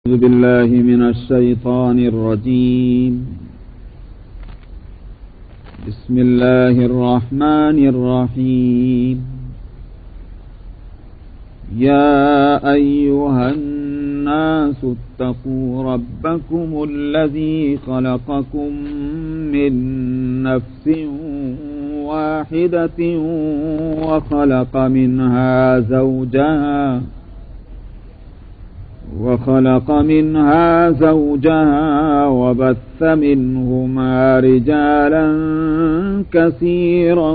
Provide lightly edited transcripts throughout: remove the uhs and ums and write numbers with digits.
أعوذ بالله من الشيطان الرجيم. بسم الله الرحمن الرحيم. يا أيها الناس اتقوا ربكم الذي خلقكم من نفس واحدة وخلق منها زوجها وبث منهما رجالا كثيرا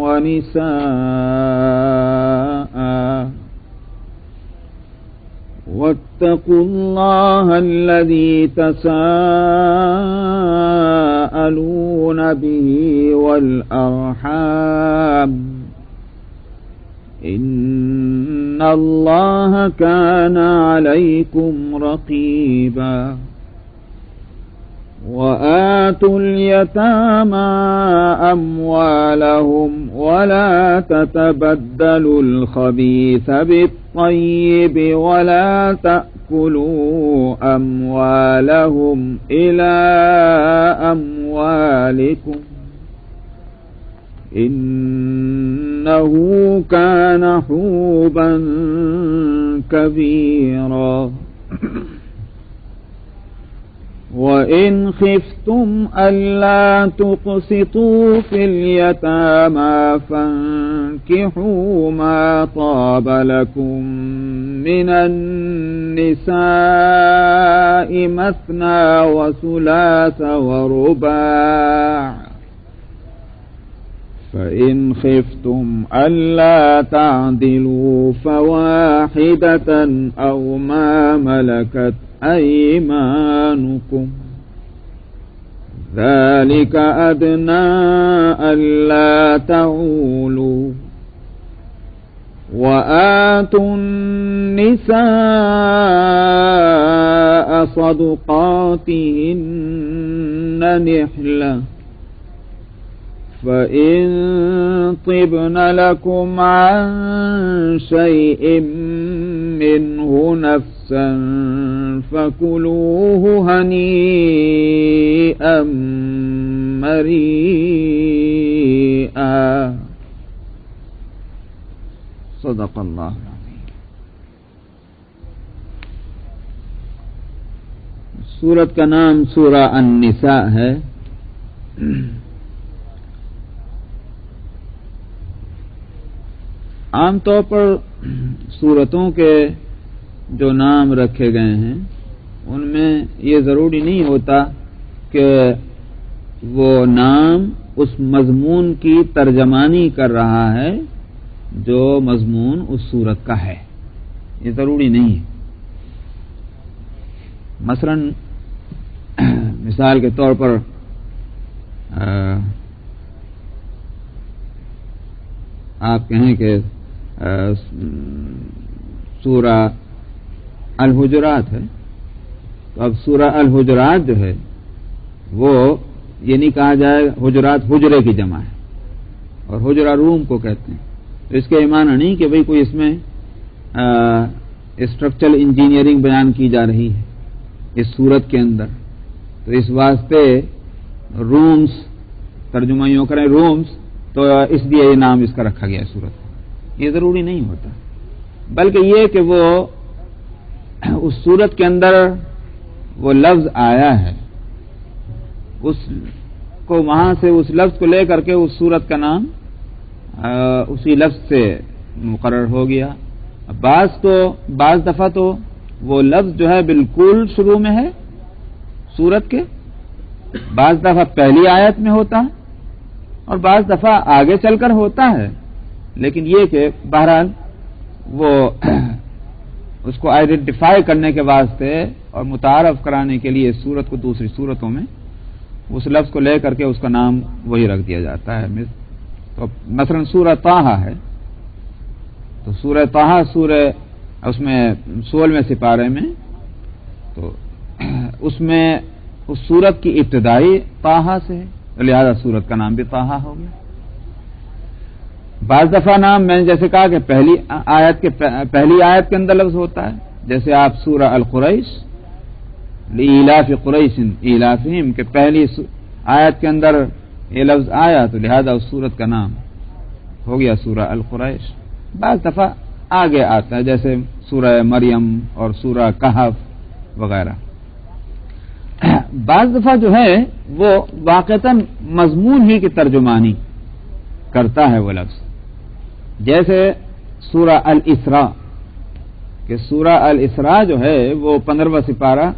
ونساء واتقوا الله الذي تساءلون به والأرحام إن الله كان عليكم رقيبا. وآتوا اليتامى أموالهم ولا تتبدلوا الخبيث بالطيب ولا تأكلوا أموالهم إلى أموالكم إنه كان حوبا كبيرا. وإن خفتم ألا تقسطوا في اليتامى فانكحوا ما طاب لكم من النساء مثنى وثلاث ورباع فإن خفتم ألا تعدلوا فواحدة أو ما ملكت أيمانكم ذلك أدنى ألا تعولوا. وآتوا النساء صدقاتهن نحلة فإن طبن لكم عن شيء منه نفسا فكلوه هنيئا مريئا. صدق اللہ العظیم. سورت کا نام سورہ النساء ہے. عام طور پر سورتوں کے جو نام رکھے گئے ہیں ان میں یہ ضروری نہیں ہوتا کہ وہ نام اس مضمون کی ترجمانی کر رہا ہے جو مضمون اس سورت کا ہے. یہ ضروری نہیں ہے. مثلا مثال کے طور پر آپ کہیں کہ سورہ الحجرات ہے تو اب سورہ الحجرات جو ہے وہ یہ نہیں کہا جائے حجرات حجرے کی جمع ہے اور حجرہ روم کو کہتے ہیں. تو اس کے معنی نہیں کہ بھئی کوئی اس میں اسٹرکچرل انجینئرنگ بیان کی جا رہی ہے اس سورت کے اندر. تو اس واسطے رومز ترجمہ یوں کریں رومز تو اس لیے یہ نام اس کا رکھا گیا ہے سورت. یہ ضروری نہیں ہوتا بلکہ یہ کہ وہ اس سورت کے اندر وہ لفظ آیا ہے اس کو وہاں سے اس لفظ کو لے کر کے اس سورت کا نام اسی لفظ سے مقرر ہو گیا. بعض دفعہ تو وہ لفظ جو ہے بالکل شروع میں ہے سورت کے, بعض دفعہ پہلی آیت میں ہوتا ہے اور بعض دفعہ آگے چل کر ہوتا ہے. لیکن یہ کہ بہرحال وہ اس کو آئیڈینٹیفائی کرنے کے واسطے اور متعارف کرانے کے لیے سورت کو دوسری سورتوں میں اس لفظ کو لے کر کے اس کا نام وہی رکھ دیا جاتا ہے. تو مثلا سورہ طٰہٰ ہے تو سورہ طٰہٰ اس میں 16ویں سپارے میں تو اس میں اس سورت کی ابتدائی طٰہٰ سے ہے لہذا سورت کا نام بھی طٰہٰ ہو گیا. بعض دفعہ نام میں نے جیسے کہا کہ پہلی آیت کے اندر لفظ ہوتا ہے, جیسے آپ سورہ القریش لإیلاف قریش ایلافہم کہ پہلی آیت کے اندر یہ لفظ آیا تو لہذا اس سورت کا نام ہو گیا سورہ القریش. بعض دفعہ آگے آتا ہے جیسے سورہ مریم اور سورہ کہف وغیرہ. بعض دفعہ جو ہے وہ واقعتاً مضمون ہی کی ترجمانی کرتا ہے وہ لفظ، جیسے سورہ الاسراء کہ سورہ الاسراء جو ہے وہ 15واں سپارہ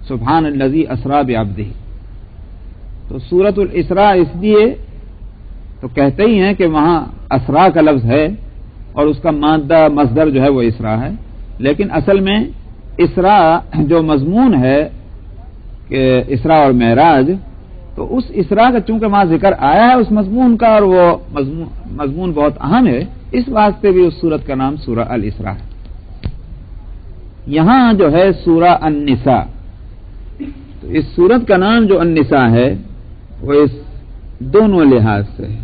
سبحان الذی اسریٰ بعبدہ. تو سورۃ الاسراء اس لیے تو کہتے ہی ہیں کہ وہاں اسراء کا لفظ ہے اور اس کا مادہ مصدر جو ہے وہ اسراء ہے، لیکن اصل میں اسراء جو مضمون ہے کہ اسراء اور معراج، تو اس اسراء کا چونکہ وہاں ذکر آیا ہے اس مضمون کا، اور وہ مضمون بہت اہم ہے، اس واسطے بھی اس سورت کا نام سورہ الاسراء ہے. یہاں جو ہے سورہ النساء، تو اس سورت کا نام جو النساء ہے وہ اس دونوں لحاظ سے ہے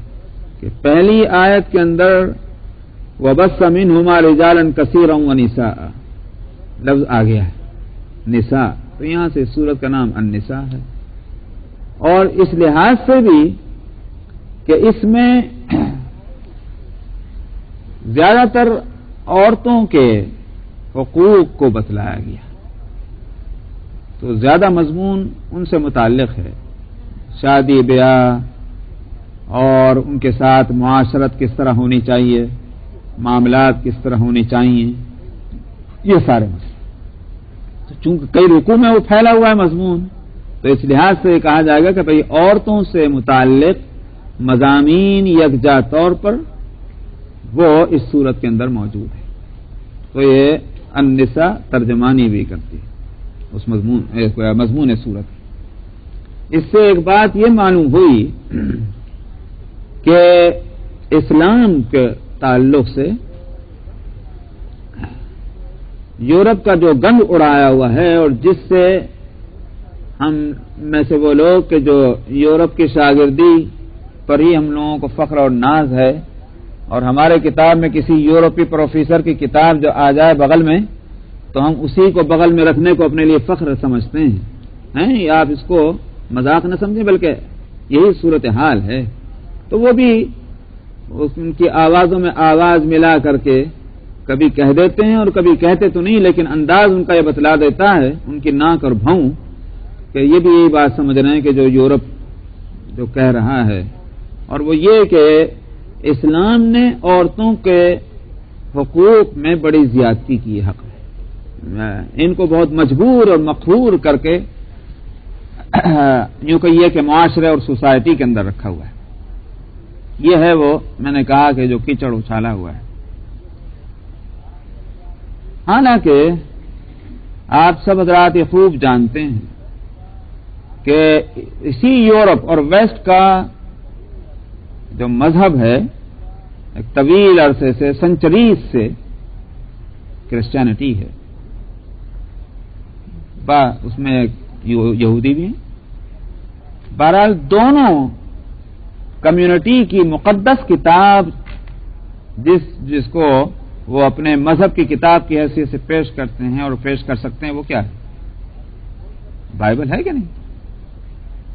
کہ پہلی آیت کے اندر وَبَثَّ مِنْهُمَا رِجَالًا كَثِيرًا وَنِسَاءً لفظ آ گیا ہے نساء، تو یہاں سے سورت کا نام النساء ہے. اور اس لحاظ سے بھی کہ اس میں زیادہ تر عورتوں کے حقوق کو بتلایا گیا، تو زیادہ مضمون ان سے متعلق ہے، شادی بیاہ اور ان کے ساتھ معاشرت کس طرح ہونی چاہیے، معاملات کس طرح ہونے چاہیے، یہ سارے مسئلے. تو چونکہ کئی رکوع میں وہ پھیلا ہوا ہے مضمون، تو اس لحاظ سے کہا جائے گا کہ بھئی عورتوں سے متعلق مضامین یکجا طور پر وہ اس صورت کے اندر موجود ہے. تو یہ النساء ترجمانی بھی کرتی ہے اس مضمون صورت. اس سے ایک بات یہ معلوم ہوئی کہ اسلام کے تعلق سے یورپ کا جو گند اڑایا ہوا ہے، اور جس سے ہم میں سے وہ لوگ کہ جو یورپ کی شاگردی پر ہی ہم لوگوں کو فخر اور ناز ہے، اور ہمارے کتاب میں کسی یورپی پروفیسر کی کتاب جو آ جائے بغل میں تو ہم اسی کو بغل میں رکھنے کو اپنے لیے فخر سمجھتے ہیں. آپ اس کو مذاق نہ سمجھیں بلکہ یہی صورتحال ہے. تو وہ بھی ان کی آوازوں میں آواز ملا کر کے کبھی کہہ دیتے ہیں اور کبھی کہتے تو نہیں، لیکن انداز ان کا یہ بتلا دیتا ہے ان کی ناک اور بھاؤں کہ یہ بھی یہی بات سمجھ رہے ہیں کہ جو یورپ جو کہہ رہا ہے، اور وہ یہ کہ اسلام نے عورتوں کے حقوق میں بڑی زیادتی کی حق ہے، ان کو بہت مجبور اور مقہور کر کے یوں کہیے کہ معاشرے اور سوسائٹی کے اندر رکھا ہوا ہے. یہ ہے وہ میں نے کہا کہ جو کیچڑ اچھالا ہوا ہے. حالانکہ آپ سب حضرات یہ خوب جانتے ہیں کہ اسی یورپ اور ویسٹ کا جو مذہب ہے ایک طویل عرصے سے سنچریز سے کرسچینٹی ہے، اس میں یہودی بھی ہیں. بہرحال دونوں کمیونٹی کی مقدس کتاب جس کو وہ اپنے مذہب کی کتاب کی حیثیت سے پیش کرتے ہیں اور پیش کر سکتے ہیں، وہ کیا ہے؟ بائبل ہے کہ نہیں؟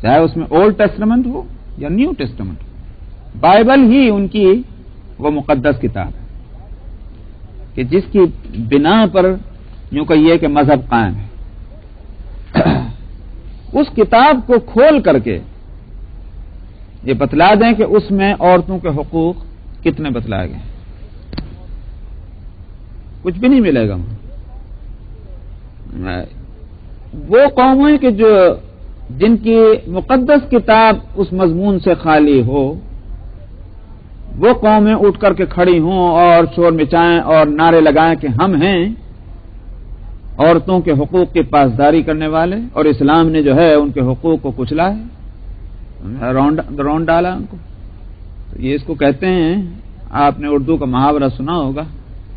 چاہے اس میں اولڈ ٹیسٹمنٹ ہو یا نیو ٹیسٹمنٹ ہو، بائبل ہی ان کی وہ مقدس کتاب ہے کہ جس کی بنا پر یوں کہیے کہ مذہب قائم ہے. اس کتاب کو کھول کر کے یہ بتلا دیں کہ اس میں عورتوں کے حقوق کتنے بتلائے گئے، کچھ بھی نہیں ملے گا. وہ قومیں کہ جن کی مقدس کتاب اس مضمون سے خالی ہو، وہ قومیں اٹھ کر کے کھڑی ہوں اور شور مچائیں اور نعرے لگائیں کہ ہم ہیں عورتوں کے حقوق کی پاسداری کرنے والے، اور اسلام نے جو ہے ان کے حقوق کو کچلا ہے، رونڈ ڈالا ان کو. تو یہ اس کو کہتے ہیں، آپ نے اردو کا محاورہ سنا ہوگا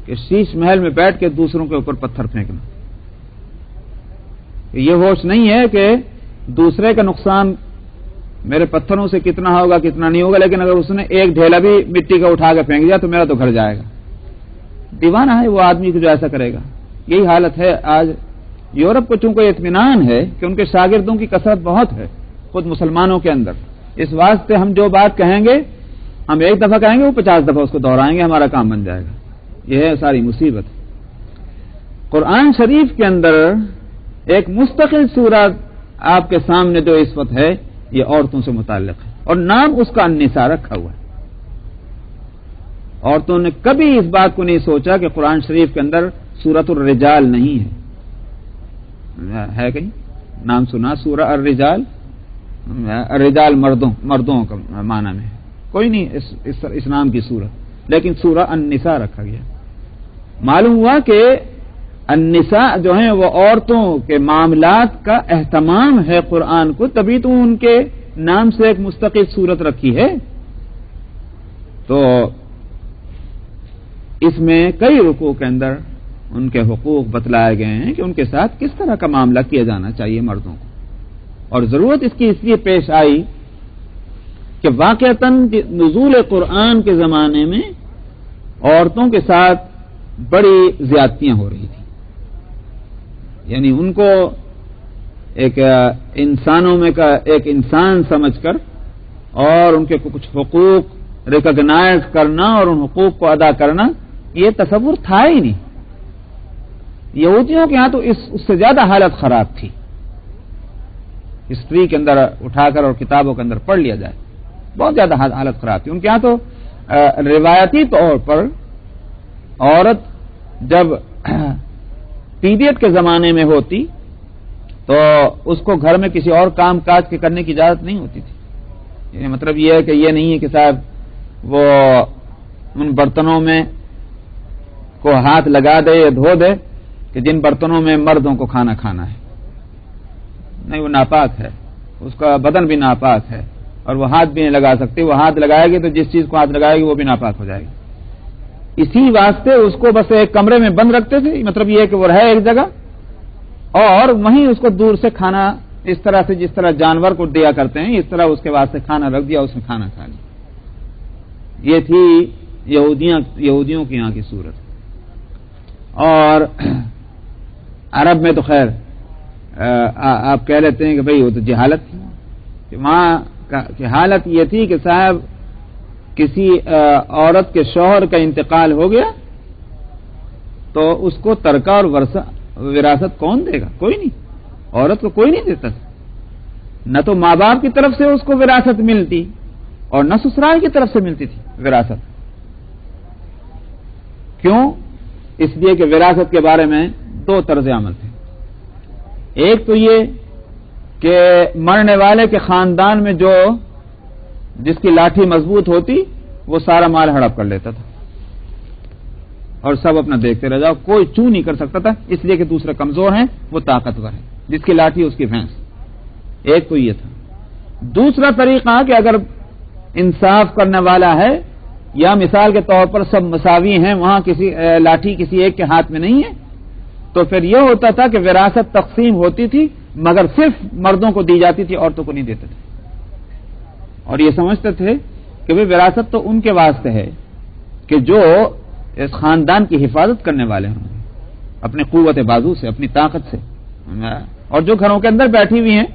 کہ شیش محل میں بیٹھ کے دوسروں کے اوپر پتھر پھینکنا. یہ ہوش نہیں ہے کہ دوسرے کا نقصان میرے پتھروں سے کتنا ہوگا کتنا نہیں ہوگا، لیکن اگر اس نے ایک ڈھیلا بھی مٹی کا اٹھا کے پھینک دیا تو میرا تو گھر جائے گا. دیوانہ ہے وہ آدمی جو ایسا کرے گا. یہی حالت ہے آج۔ یورپ کو چونکہ اطمینان ہے کہ ان کے شاگردوں کی کثرت بہت ہے خود مسلمانوں کے اندر، اس واسطے ہم جو بات کہیں گے ہم ایک دفعہ کہیں گے وہ 50 دفعہ اس کو دہرائیں گے، ہمارا کام بن جائے گا۔ یہ ہے ساری مصیبت۔ قرآن شریف کے اندر ایک مستقل سورت آپ کے سامنے جو اس وقت ہے یہ عورتوں سے متعلق ہے، اور نام اس کا النساء رکھا ہوا ہے۔ عورتوں نے کبھی اس بات کو نہیں سوچا کہ قرآن شریف کے اندر سورۃ الرجال نہیں ہے کہیں نام سنا؟ سورہ الرجال، الرجال مردوں کا معنی میں کوئی نہیں اس نام کی سورت، لیکن سورہ النساء رکھا گیا۔ معلوم ہوا کہ النساء جو ہیں وہ عورتوں کے معاملات کا اہتمام ہے قرآن کو، تبھی تو ان کے نام سے ایک مستقل سورت رکھی ہے۔ تو اس میں کئی رکوع کے اندر ان کے حقوق بتلائے گئے ہیں کہ ان کے ساتھ کس طرح کا معاملہ کیا جانا چاہیے مردوں کو، اور ضرورت اس کی اس لیے پیش آئی کہ واقعتاً نزول قرآن کے زمانے میں عورتوں کے ساتھ بڑی زیادتیاں ہو رہی تھیں، یعنی ان کو ایک انسانوں میں کا ایک انسان سمجھ کر اور ان کے کچھ حقوق ریکگنائز کرنا اور ان حقوق کو ادا کرنا یہ تصور تھا ہی نہیں۔ یہودیوں کے ہاں تو اس سے زیادہ حالت خراب تھی، ہسٹری کے اندر اٹھا کر اور کتابوں کے اندر پڑھ لیا جائے بہت زیادہ حالت خراب تھی ان کے ہاں۔ تو روایتی طور پر عورت جب پیریڈ کے زمانے میں ہوتی تو اس کو گھر میں کسی اور کام کاج کے کرنے کی اجازت نہیں ہوتی تھی۔ یعنی مطلب یہ ہے کہ یہ نہیں ہے کہ صاحب وہ ان برتنوں میں کو ہاتھ لگا دے یا دھو دے کہ جن برتنوں میں مردوں کو کھانا کھانا ہے، نہیں، وہ ناپاک ہے، اس کا بدن بھی ناپاک ہے اور وہ ہاتھ بھی نہیں لگا سکتی۔ وہ ہاتھ لگائے گی تو جس چیز کو ہاتھ لگائے گی وہ بھی ناپاک ہو جائے گی۔ اسی واسطے اس کو بس ایک کمرے میں بند رکھتے تھے، مطلب یہ ہے کہ وہ رہے ایک جگہ اور وہیں اس کو دور سے کھانا، اس طرح سے جس طرح جانور کو دیا کرتے ہیں اس طرح اس کے واسطے کھانا رکھ دیا، اس میں کھانا کھا لیا۔ یہ تھی یہودیوں کی یہاں کی صورت۔ اور عرب میں تو خیر آپ کہہ لیتے ہیں کہ بھئی وہ تو جہالت تھی، کہ وہاں کی حالت یہ تھی کہ صاحب کسی عورت کے شوہر کا انتقال ہو گیا تو اس کو ترکہ اور وراثت کون دے گا؟ کوئی نہیں، عورت کو کوئی نہیں دیتا، نہ تو ماں باپ کی طرف سے اس کو وراثت ملتی اور نہ سسرال کی طرف سے ملتی تھی وراثت۔ کیوں؟ اس لیے کہ وراثت کے بارے میں دو طرز عمل تھے۔ ایک تو یہ کہ مرنے والے کے خاندان میں جو جس کی لاٹھی مضبوط ہوتی وہ سارا مال ہڑپ کر لیتا تھا اور سب اپنا دیکھتے رہ جاؤ، کوئی چو نہیں کر سکتا تھا، اس لیے کہ دوسرے کمزور ہیں، وہ طاقتور ہے، جس کی لاٹھی اس کی بھینس۔ ایک تو یہ تھا۔ دوسرا طریقہ کہ اگر انصاف کرنے والا ہے یا مثال کے طور پر سب مساوی ہیں، وہاں کسی لاٹھی کسی ایک کے ہاتھ میں نہیں ہے، تو پھر یہ ہوتا تھا کہ وراثت تقسیم ہوتی تھی مگر صرف مردوں کو دی جاتی تھی، عورتوں کو نہیں دیتے تھے، اور یہ سمجھتے تھے کہ وہ وراثت تو ان کے واسطے ہے کہ جو اس خاندان کی حفاظت کرنے والے ہوں اپنے قوت بازو سے، اپنی طاقت سے، اور جو گھروں کے اندر بیٹھی ہوئی ہیں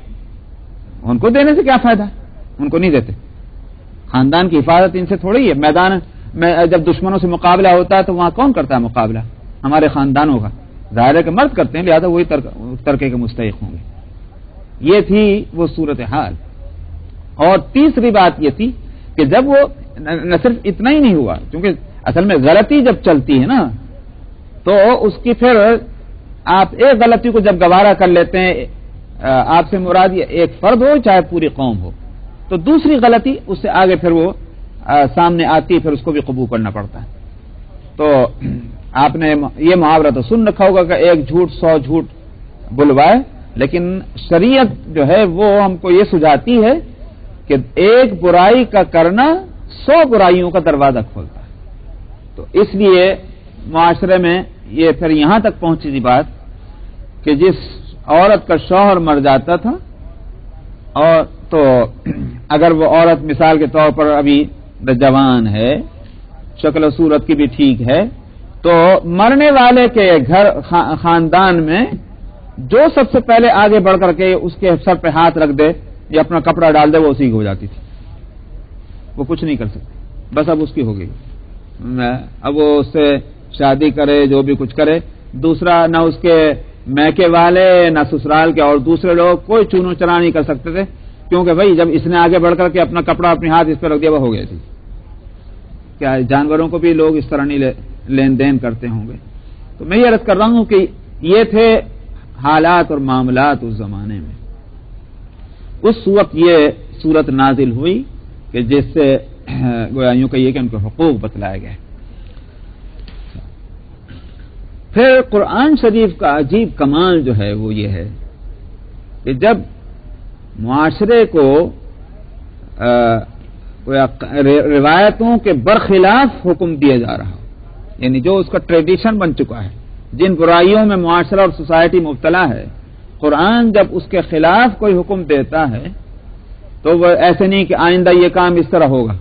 ان کو دینے سے کیا فائدہ، ان کو نہیں دیتے۔ خاندان کی حفاظت ان سے تھوڑی ہے۔ میدان میں جب دشمنوں سے مقابلہ ہوتا ہے تو وہاں کون کرتا ہے مقابلہ؟ ہمارے خاندانوں کا، ظاہر ہے کہ مرد کرتے ہیں، لہذا وہی ترکے کے مستحق ہوں گے۔ یہ تھی وہ صورتحال۔ اور تیسری بات یہ تھی کہ جب وہ نہ صرف اتنا ہی نہیں ہوا، کیونکہ اصل میں غلطی جب چلتی ہے نا تو اس کی پھر آپ ایک غلطی کو جب گوارا کر لیتے ہیں، آپ سے مراد یہ ایک فرد ہو چاہے پوری قوم ہو، تو دوسری غلطی اس سے آگے پھر وہ سامنے آتی ہے، پھر اس کو بھی قبول کرنا پڑتا ہے۔ تو آپ نے یہ محاورہ تو سن رکھا ہوگا کہ ایک جھوٹ 100 جھوٹ بلوائے، لیکن شریعت جو ہے وہ ہم کو یہ سجھاتی ہے کہ ایک برائی کا کرنا 100 برائیوں کا دروازہ کھولتا ہے۔ تو اس لیے معاشرے میں یہ پھر یہاں تک پہنچی تھی بات کہ جس عورت کا شوہر مر جاتا تھا اور تو اگر وہ عورت مثال کے طور پر ابھی جوان ہے، شکل و صورت کی بھی ٹھیک ہے، تو مرنے والے کے گھر خاندان میں جو سب سے پہلے آگے بڑھ کر کے اس کے سر پہ ہاتھ رکھ دے یا اپنا کپڑا ڈال دے وہ اسی کی ہو جاتی تھی. وہ کچھ نہیں کر سکتی، بس اب اس کی ہو گئی. اب وہ اس سے شادی کرے، جو بھی کچھ کرے، دوسرا نہ اس کے میکے والے نہ سسرال کے اور دوسرے لوگ کوئی چونو چرا نہیں کر سکتے تھے، کیونکہ بھائی جب اس نے آگے بڑھ کر کے اپنا کپڑا اپنے ہاتھ اس پہ رکھ دیا وہ ہو گئی تھی. کیا جانوروں کو بھی لوگ اس طرح نہیں لین دین کرتے ہوں گے؟ تو میں یہ عرض کر رہا ہوں کہ یہ تھے حالات اور معاملات اس زمانے میں. اس وقت یہ صورت نازل ہوئی کہ جس سے گویا یوں کہیے کہ ان کے حقوق بتلائے گئے. پھر قرآن شریف کا عجیب کمال جو ہے وہ یہ ہے کہ جب معاشرے کو روایتوں کے برخلاف حکم دیا جا رہا ہو، یعنی جو اس کا ٹریڈیشن بن چکا ہے، جن برائیوں میں معاشرہ اور سوسائٹی مبتلا ہے، قرآن جب اس کے خلاف کوئی حکم دیتا ہے تو وہ ایسے نہیں کہ آئندہ یہ کام اس طرح ہوگا.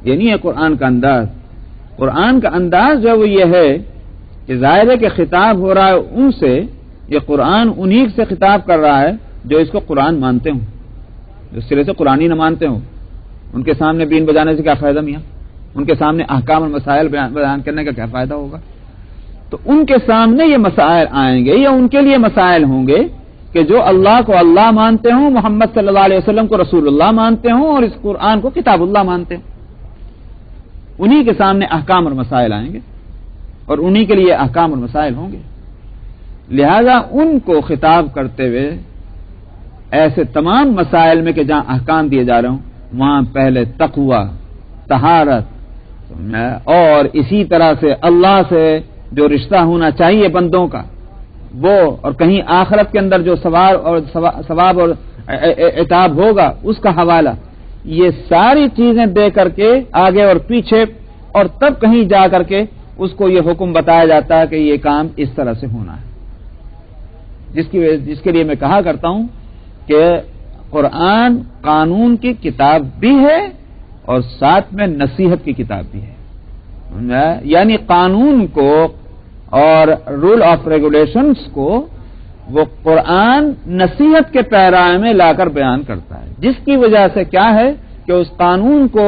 یہ نہیں ہے قرآن کا انداز. قرآن کا انداز جو وہ یہ ہے کہ ظاہر ہے کہ خطاب ہو رہا ہے ان سے، یہ قرآن انہی سے خطاب کر رہا ہے جو اس کو قرآن مانتے ہوں، جو سرے سے قرآن ہی نہ مانتے ہوں. ان کے سامنے بین بجانے سے کیا فائدہ میاں؟ ان کے سامنے احکام اور مسائل بیان کرنے کا کیا فائدہ ہوگا؟ تو ان کے سامنے یہ مسائل آئیں گے یا ان کے لیے مسائل ہوں گے کہ جو اللہ کو اللہ مانتے ہوں، محمد صلی اللہ علیہ وسلم کو رسول اللہ مانتے ہوں اور اس قرآن کو کتاب اللہ مانتے ہوں. انہی کے سامنے احکام اور مسائل آئیں گے اور انہی کے لیے احکام اور مسائل ہوں گے. لہذا ان کو خطاب کرتے ہوئے ایسے تمام مسائل میں کہ جہاں احکام دیے جا رہے ہوں وہاں پہلے تقوی، طہارت اور اسی طرح سے اللہ سے جو رشتہ ہونا چاہیے بندوں کا وہ، اور کہیں آخرت کے اندر جو ثواب اور عتاب ہوگا اس کا حوالہ، یہ ساری چیزیں دے کر کے آگے اور پیچھے، اور تب کہیں جا کر کے اس کو یہ حکم بتایا جاتا ہے کہ یہ کام اس طرح سے ہونا ہے. جس کے لیے میں کہا کرتا ہوں کہ قرآن قانون کی کتاب بھی ہے اور ساتھ میں نصیحت کی کتاب بھی ہے. یعنی قانون کو اور رول آف ریگولیشنز کو وہ قرآن نصیحت کے پیرائے میں لا کر بیان کرتا ہے، جس کی وجہ سے کیا ہے کہ اس قانون کو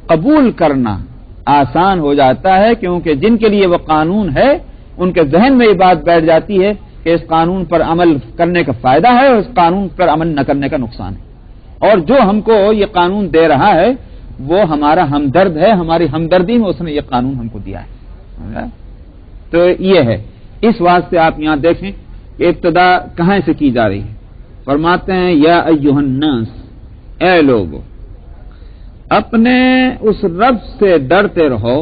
قبول کرنا آسان ہو جاتا ہے، کیونکہ جن کے لیے وہ قانون ہے ان کے ذہن میں یہ بات بیٹھ جاتی ہے کہ اس قانون پر عمل کرنے کا فائدہ ہے اور اس قانون پر عمل نہ کرنے کا نقصان ہے، اور جو ہم کو یہ قانون دے رہا ہے وہ ہمارا ہمدرد ہے، ہماری ہمدردی میں اس نے یہ قانون ہم کو دیا ہے. تو یہ ہے. اس واسطے آپ یہاں دیکھیں کہ ابتدا کہاں سے کی جا رہی ہے. فرماتے ہیں یا ایھا الناس، اے لوگو، اپنے اس رب سے ڈرتے رہو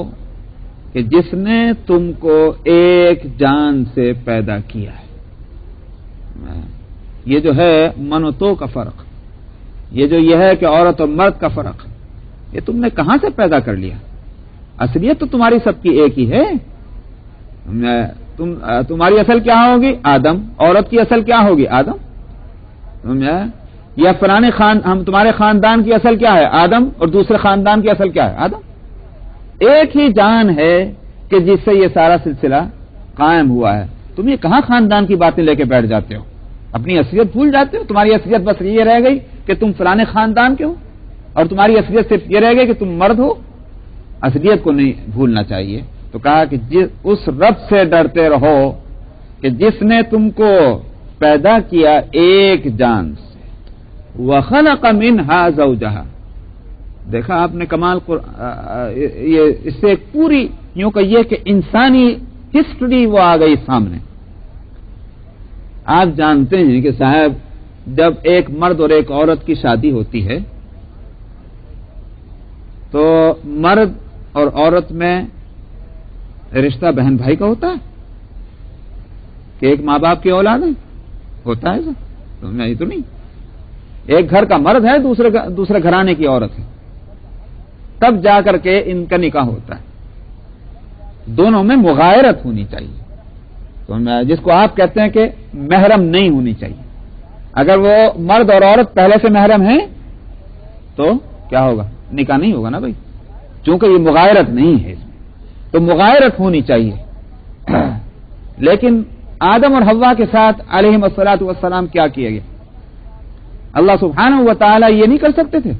کہ جس نے تم کو ایک جان سے پیدا کیا ہے. یہ جو ہے من و تو کا فرق، یہ ہے کہ عورت اور مرد کا فرق، یہ تم نے کہاں سے پیدا کر لیا؟ اصلیت تو تمہاری سب کی ایک ہی ہے. تمہاری اصل کیا ہوگی؟ آدم. عورت کی اصل کیا ہوگی؟ آدم. یا فلانے تمہارے خاندان کی اصل کیا ہے؟ آدم. اور دوسرے خاندان کی اصل کیا ہے؟ آدم. ایک ہی جان ہے کہ جس سے یہ سارا سلسلہ قائم ہوا ہے. تم یہ کہاں خاندان کی باتیں لے کے بیٹھ جاتے ہو؟ اپنی اصلیت بھول جاتے ہو. تمہاری اصلیت بس یہ رہ گئی کہ تم فلانے خاندان کے ہو، اور تمہاری اصلیت صرف یہ رہ گئی کہ تم مرد ہو. اصلیت کو نہیں بھولنا چاہیے. تو کہا کہ اس رب سے ڈرتے رہو کہ جس نے تم کو پیدا کیا ایک جان سے. وَخَلَقَ مِنْهَا زَوْجَهَا. دیکھا آپ نے کمال. یہ اس سے پوری یوں کہیے کہ انسانی ہسٹری وہ آ گئی سامنے. آپ جانتے ہیں کہ صاحب جب ایک مرد اور ایک عورت کی شادی ہوتی ہے تو مرد اور عورت میں رشتہ بہن بھائی کا ہوتا ہے کہ ایک ماں باپ کی اولاد ہے. ہوتا ہے سر؟ یہ تو نہیں. ایک گھر کا مرد ہے، دوسرے گھرانے کی عورت ہے، تب جا کر کے ان کا نکاح ہوتا ہے. دونوں میں مغایرت ہونی چاہیے. تو جس کو آپ کہتے ہیں کہ محرم نہیں ہونی چاہیے. اگر وہ مرد اور عورت پہلے سے محرم ہیں تو کیا ہوگا؟ نکاح نہیں ہوگا نا بھائی، چونکہ یہ مغایرت نہیں ہے. تو مغایرت ہونی چاہیے۔ لیکن آدم اور حوا کے ساتھ علیہم الصلاۃ والسلام کیا کیا گیا؟ اللہ سبحانہ و تعالی یہ نہیں کر سکتے تھے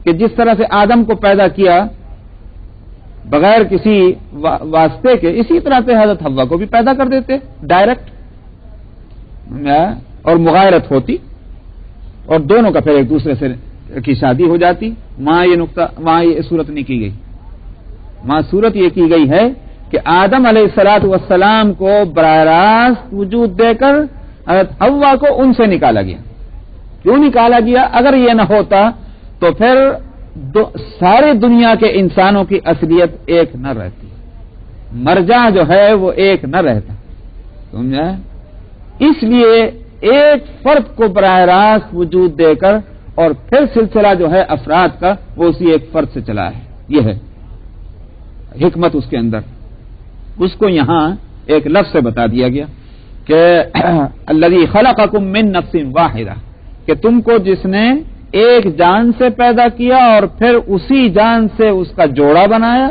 کہ جس طرح سے آدم کو پیدا کیا بغیر کسی واسطے کے، اسی طرح سے حضرت حوا کو بھی پیدا کر دیتے ڈائریکٹ، اور مغایرت ہوتی اور دونوں کا پھر ایک دوسرے سے کی شادی ہو جاتی۔ وہاں یہ صورت نہیں کی گئی، وہاں صورت یہ کی گئی ہے کہ آدم علیہ الصلاۃ والسلام کو براہ راست وجود دے کر حضرت حوا کو ان سے نکالا گیا۔ کیوں نکالا گیا؟ اگر یہ نہ ہوتا تو پھر ساری دنیا کے انسانوں کی اصلیت ایک نہ رہتی، مرجع جو ہے وہ ایک نہ رہتا، سمجھا؟ اس لیے ایک فرد کو براہ راست وجود دے کر اور پھر سلسلہ جو ہے افراد کا وہ اسی ایک فرد سے چلا ہے۔ یہ ہے حکمت اس کے اندر، اس کو یہاں ایک لفظ سے بتا دیا گیا کہ الذی خلقکم من نفس واحدہ، کہ تم کو جس نے ایک جان سے پیدا کیا اور پھر اسی جان سے اس کا جوڑا بنایا،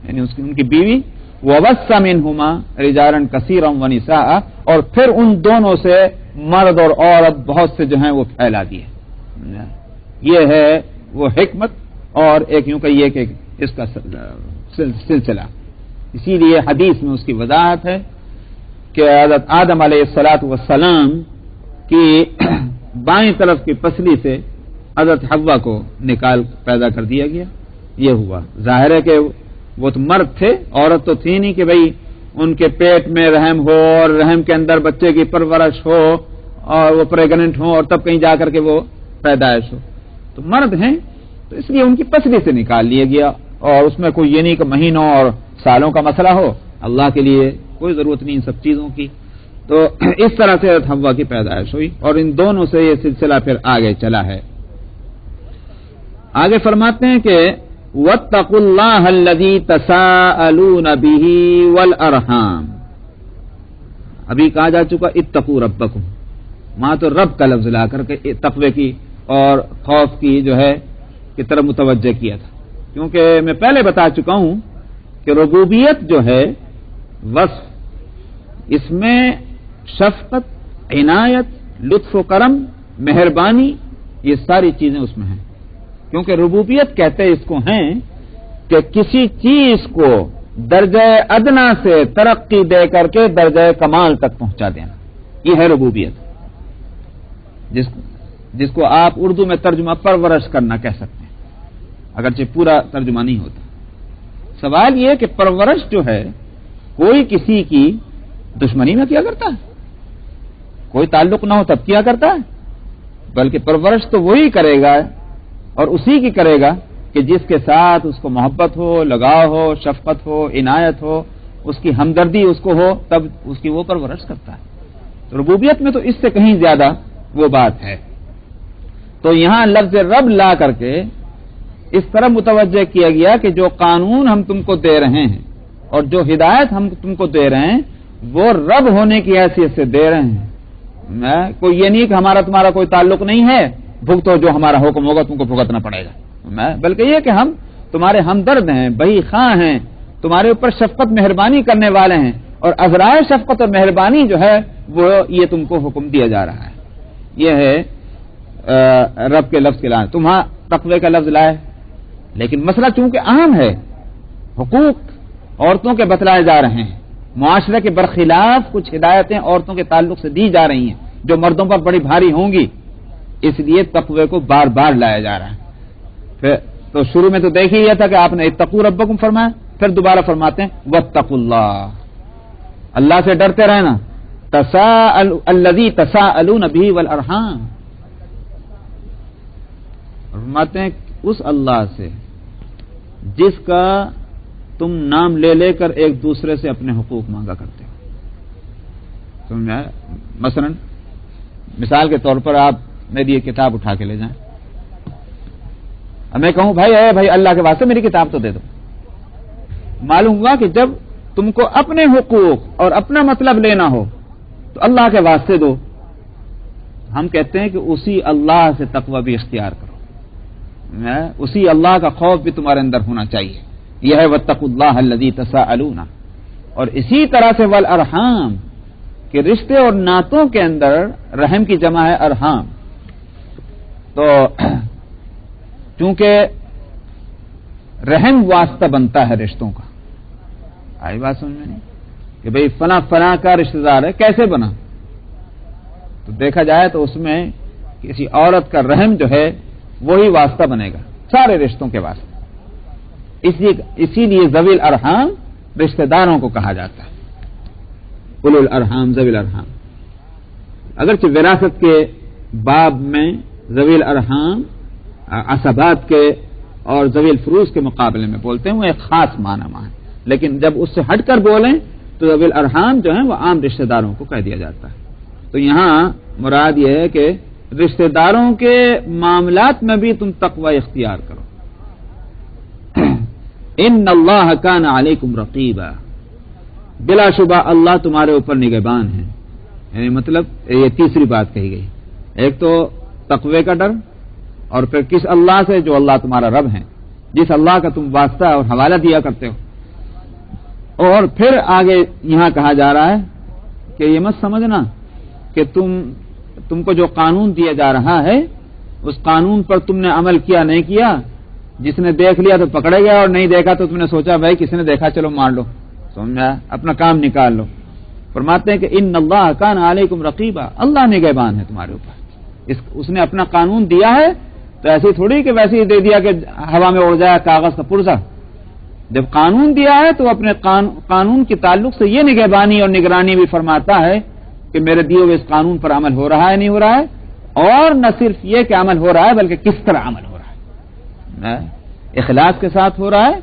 یعنی ان کی بیوی، وَبَثَّ مِنْهُمَا رِجَالًا كَثِيرًا وَنِسَاءً، اور پھر ان دونوں سے مرد اور عورت بہت سے جو ہیں وہ پھیلا دیے۔ یہ ہے وہ حکمت، اور ایک یوں کہیے کہ اس کا سلسلہ۔ اسی لیے حدیث میں اس کی وضاحت ہے کہ حضرت آدم علیہ الصلاۃ والسلام کی بائیں طرف کی پسلی سے حضرت حوا کو نکال پیدا کر دیا گیا۔ یہ ہوا، ظاہر ہے کہ وہ تو مرد تھے، عورت تو تھی نہیں کہ بھئی ان کے پیٹ میں رحم ہو اور رحم کے اندر بچے کی پرورش ہو اور وہ پریگننٹ ہو اور تب کہیں جا کر کے وہ پیدائش ہو، تو مرد ہیں، تو اس لیے ان کی پسلی سے نکال لیا گیا۔ اور اس میں کوئی یہ نہیں کہ مہینوں اور سالوں کا مسئلہ ہو، اللہ کے لیے کوئی ضرورت نہیں ان سب چیزوں کی۔ تو اس طرح سے حوا کی پیدائش ہوئی اور ان دونوں سے یہ سلسلہ پھر آگے چلا ہے۔ آگے فرماتے ہیں کہ وَاتَّقُوا اللَّهَ الَّذِي تَسَاءَلُونَ بِهِ وَالْأَرْحَامَ، ابھی کہا جا چکا اتقوا ربکم، وہاں تو رب کا لفظ لا کر کے تقوی کی اور خوف کی جو ہے کی طرف متوجہ کیا تھا، کیونکہ میں پہلے بتا چکا ہوں کہ ربوبیت جو ہے وصف، اس میں شفقت، عنایت، لطف و کرم، مہربانی، یہ ساری چیزیں اس میں ہیں۔ کیونکہ ربوبیت کہتے اس کو ہیں کہ کسی چیز کو درجہ ادنا سے ترقی دے کر کے درجہ کمال تک پہنچا دینا، یہ ہے ربوبیت، جس کو آپ اردو میں ترجمہ پرورش کرنا کہہ سکتے ہیں، اگرچہ پورا ترجمہ نہیں ہوتا۔ سوال یہ کہ پرورش جو ہے کوئی کسی کی دشمنی میں کیا کرتا ہے؟ کوئی تعلق نہ ہو تب کیا کرتا ہے؟ بلکہ پرورش تو وہی کرے گا اور اسی کی کرے گا کہ جس کے ساتھ اس کو محبت ہو، لگاؤ ہو، شفقت ہو، عنایت ہو، اس کی ہمدردی اس کو ہو، تب اس کی وہ پرورش کرتا ہے۔ تو ربوبیت میں تو اس سے کہیں زیادہ وہ بات ہے۔ تو یہاں لفظ رب لا کر کے اس طرح متوجہ کیا گیا کہ جو قانون ہم تم کو دے رہے ہیں اور جو ہدایت ہم تم کو دے رہے ہیں وہ رب ہونے کی حیثیت سے دے رہے ہیں۔ کوئی یہ نہیں کہ ہمارا تمہارا کوئی تعلق نہیں ہے، بھگتو جو ہمارا حکم ہوگا تم کو بھگتنا پڑے گا، بلکہ یہ کہ ہم تمہارے ہمدرد ہیں، بہی خواہ ہیں، تمہارے اوپر شفقت مہربانی کرنے والے ہیں، اور ازرائے شفقت اور مہربانی جو ہے وہ یہ تم کو حکم دیا جا رہا ہے۔ یہ ہے رب کے لفظ کے لائے، تمہاں تقوی کا لفظ لائے، لیکن مسئلہ چونکہ اہم ہے، حقوق عورتوں کے بتلائے جا رہے ہیں، معاشرے کے برخلاف کچھ ہدایتیں عورتوں کے تعلق سے دی جا رہی ہیں جو مردوں پر بڑی بھاری ہوں گی، اس لیے تقوی کو بار بار لایا جا رہا ہے۔ پھر تو شروع میں تو دیکھ ہی یہ تھا کہ آپ نے اتقوا ربکم فرمایا، پھر دوبارہ فرماتے ہیں واتقوا اللہ، اللہ سے ڈرتے رہنا، الذی تساءلون بہ والارحام، فرماتے ہیں اس اللہ سے جس کا تم نام لے لے کر ایک دوسرے سے اپنے حقوق مانگا کرتے ہو۔ سمجھا؟ مثلا مثال کے طور پر آپ میری یہ کتاب اٹھا کے لے جائیں، میں کہوں بھائی اللہ کے واسطے میری کتاب تو دے دو، معلوم ہوا کہ جب تم کو اپنے حقوق اور اپنا مطلب لینا ہو تو اللہ کے واسطے دو۔ ہم کہتے ہیں کہ اسی اللہ سے تقوی بھی اختیار کرو، اسی اللہ کا خوف بھی تمہارے اندر ہونا چاہیے، یہ ہے واتقوا اللہ الذی تساءلون، اور اسی طرح سے والارحام کہ رشتے اور ناتوں کے اندر رحم کی جمع ہے ارحام. تو چونکہ رحم واسطہ بنتا ہے رشتوں کا، آئی بات سمجھ میں نہیں کہ بھئی فلاں فلاں کا رشتہ دار ہے، کیسے بنا؟ تو دیکھا جائے تو اس میں کسی عورت کا رحم جو ہے وہی واسطہ بنے گا سارے رشتوں کے واسطے. اسی لیے ذوی الارحام رشتہ داروں کو کہا جاتا ہے، اولو الارحام ذوی الارحام. اگرچہ وراثت کے باب میں ذوی الارحام عصبات کے اور ذوی الفروض کے مقابلے میں بولتے ہیں، وہ ایک خاص معنی ہے، لیکن جب اس سے ہٹ کر بولیں تو ذوی الارحام جو ہیں وہ عام رشتہ داروں کو کہہ دیا جاتا ہے. تو یہاں مراد یہ ہے کہ رشتہ داروں کے معاملات میں بھی تم تقوی اختیار کرو. ان اللہ کان علیکم رقیبا، بلا شبہ اللہ تمہارے اوپر نگہبان ہے. یعنی مطلب یہ تیسری بات کہی گئی، ایک تو تقوی کا ڈر، اور پھر کس اللہ سے؟ جو اللہ تمہارا رب ہے، جس اللہ کا تم واسطہ اور حوالہ دیا کرتے ہو. اور پھر آگے یہاں کہا جا رہا ہے کہ یہ مت سمجھنا کہ تم کو جو قانون دیا جا رہا ہے اس قانون پر تم نے عمل کیا نہیں کیا، جس نے دیکھ لیا تو پکڑے گیا اور نہیں دیکھا تو تم نے سوچا بھائی کسی نے دیکھا چلو مار لو، سمجھا، اپنا کام نکال لو. فرماتے ہیں کہ ان اللہ کان علیکم رقیبا، اللہ نگہبان ہے تمہارے اوپر. اس نے اپنا قانون دیا ہے تو ایسی تھوڑی کہ ویسے ہی دے دیا کہ ہوا میں اڑ جائے کاغذ کا پرزہ. جب قانون دیا ہے تو اپنے قانون کے تعلق سے یہ نگہبانی اور نگرانی بھی فرماتا ہے کہ میرے دیے ہوئے اس قانون پر عمل ہو رہا ہے نہیں ہو رہا ہے، اور نہ صرف یہ کہ عمل ہو رہا ہے بلکہ کس طرح عمل ہو رہا ہے، اخلاص کے ساتھ ہو رہا ہے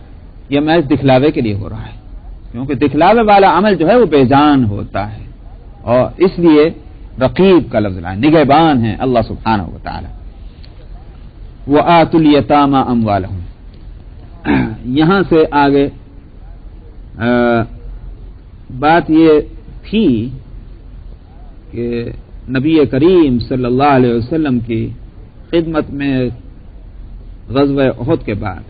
یا محض دکھلاوے کے لیے ہو رہا ہے. کیونکہ دکھلاوے والا عمل جو ہے وہ بے جان ہوتا ہے، اور اس لیے رقیب کا لفظ لائے، نگہبان ہے اللہ سبحانہ و تعالی. وآتوا الیتامی اموالہم، یہاں سے آگے بات یہ تھی کہ نبی کریم صلی اللہ علیہ وسلم کی خدمت میں غزوہ احد کے بعد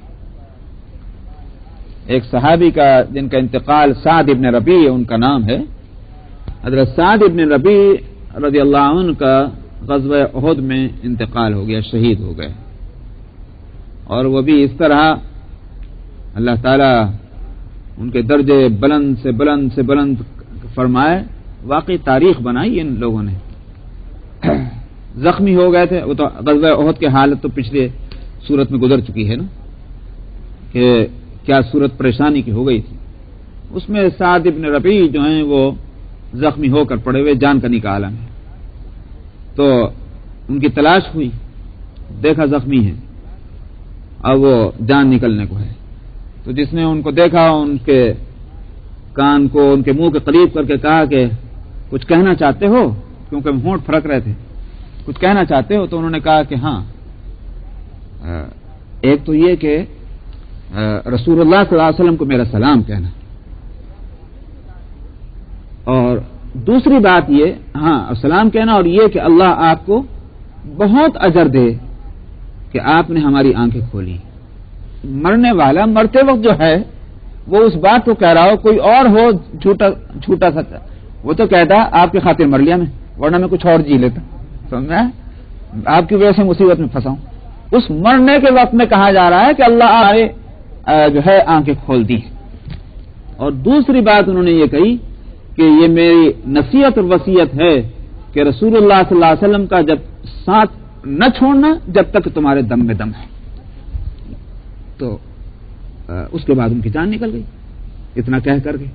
ایک صحابی کا جن کا انتقال سعد ابن ربیع ان کا نام ہے، حضرت سعد ابن ربیع رضی اللہ عنہ کا غزوہ احد میں انتقال ہو گیا، شہید ہو گئے. اور وہ بھی اس طرح اللہ تعالیٰ ان کے درجے بلند سے بلند سے بلند فرمائے، واقعی تاریخ بنائی ان لوگوں نے. زخمی ہو گئے تھے، وہ تو غزوہ احد کی حالت تو پچھلے صورت میں گزر چکی ہے نا، کہ کیا صورت پریشانی کی ہو گئی تھی. اس میں سعد ابن ربیع جو ہیں وہ زخمی ہو کر پڑے ہوئے جان کا نکالا میں. تو ان کی تلاش ہوئی، دیکھا زخمی ہے، اب وہ جان نکلنے کو ہے. تو جس نے ان کو دیکھا ان کے کان کو ان کے منہ کے قریب کر کے کہا کہ کچھ کہنا چاہتے ہو، کیونکہ ہونٹ پھرک رہے تھے، کچھ کہنا چاہتے ہو؟ تو انہوں نے کہا کہ ہاں، ایک تو یہ کہ رسول اللہ صلی اللہ علیہ وسلم کو میرا سلام کہنا، اور دوسری بات یہ، ہاں سلام کہنا، اور یہ کہ اللہ آپ کو بہت اجر دے کہ آپ نے ہماری آنکھیں کھولی. مرنے والا مرتے وقت جو ہے وہ اس بات کو کہہ رہا ہو، کوئی اور ہو جھوٹا سچا، وہ تو کہتا آپ کی خاطر مر لیا میں، ورنہ میں کچھ اور جی لیتا، سمجھا، آپ کی وجہ سے مصیبت میں پھنسا ہوں. اس مرنے کے وقت میں کہا جا رہا ہے کہ اللہ آئے جو ہے آنکھیں کھول دی. اور دوسری بات انہوں نے یہ کہی کہ یہ میری نصیحت اور وصیت ہے کہ رسول اللہ صلی اللہ علیہ وسلم کا جب ساتھ نہ چھوڑنا جب تک تمہارے دم میں دم ہے. تو اس کے بعد ان کی جان نکل گئی اتنا کہہ کر کے.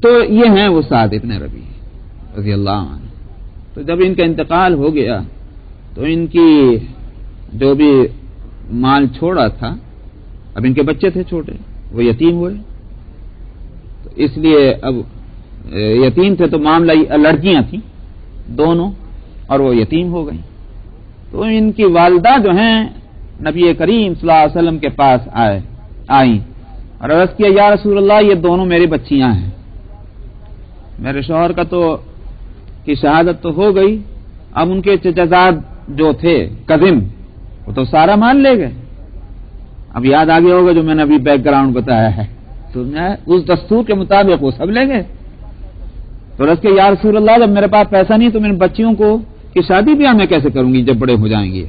تو یہ ہیں وہ سعد ابن ربیع رضی اللہ عنہ. تو جب ان کا انتقال ہو گیا تو ان کی جو بھی مال چھوڑا تھا، اب ان کے بچے تھے چھوٹے، وہ یتیم ہوئے. تو اس لیے اب یتیم تھے تو معاملہ لڑکیاں تھیں دونوں، اور وہ یتیم ہو گئیں. تو ان کی والدہ جو ہیں نبی کریم صلی اللہ علیہ وسلم کے پاس آئیں اور عرض کیا، یا رسول اللہ یہ دونوں میری بچیاں ہیں، میرے شوہر کا تو کی شہادت تو ہو گئی، اب ان کے چچا زاد جو تھے کزم وہ تو سارا مال لے گئے، اب یاد آ گیا ہوگا جو میں نے ابھی بیک گراؤنڈ بتایا ہے، تو میں اس دستور کے مطابق وہ سب لیں گے. تو رس کے یا رسول اللہ جب میرے پاس پیسہ نہیں تو میں بچیوں کو کی شادی بیاہ میں کیسے کروں گی جب بڑے ہو جائیں گے.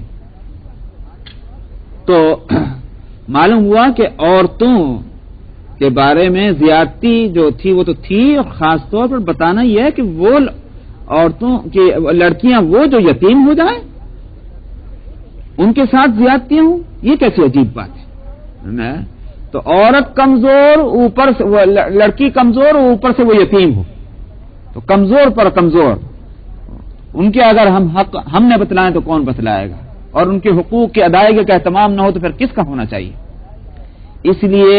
تو معلوم ہوا کہ عورتوں کے بارے میں زیادتی جو تھی وہ تو تھی، اور خاص طور پر بتانا یہ ہے کہ وہ عورتوں کی لڑکیاں وہ جو یتیم ہو جائیں ان کے ساتھ زیادتیاں ہوں، یہ کیسی عجیب بات ہے. تو عورت کمزور اوپر سے لڑکی کمزور اور اوپر سے وہ یتیم ہو، تو کمزور پر کمزور ان کے اگر حق ہم نے بتلائیں تو کون بتلائے گا، اور ان کے حقوق کی ادائیگی کا اہتمام نہ ہو تو پھر کس کا ہونا چاہیے. اس لیے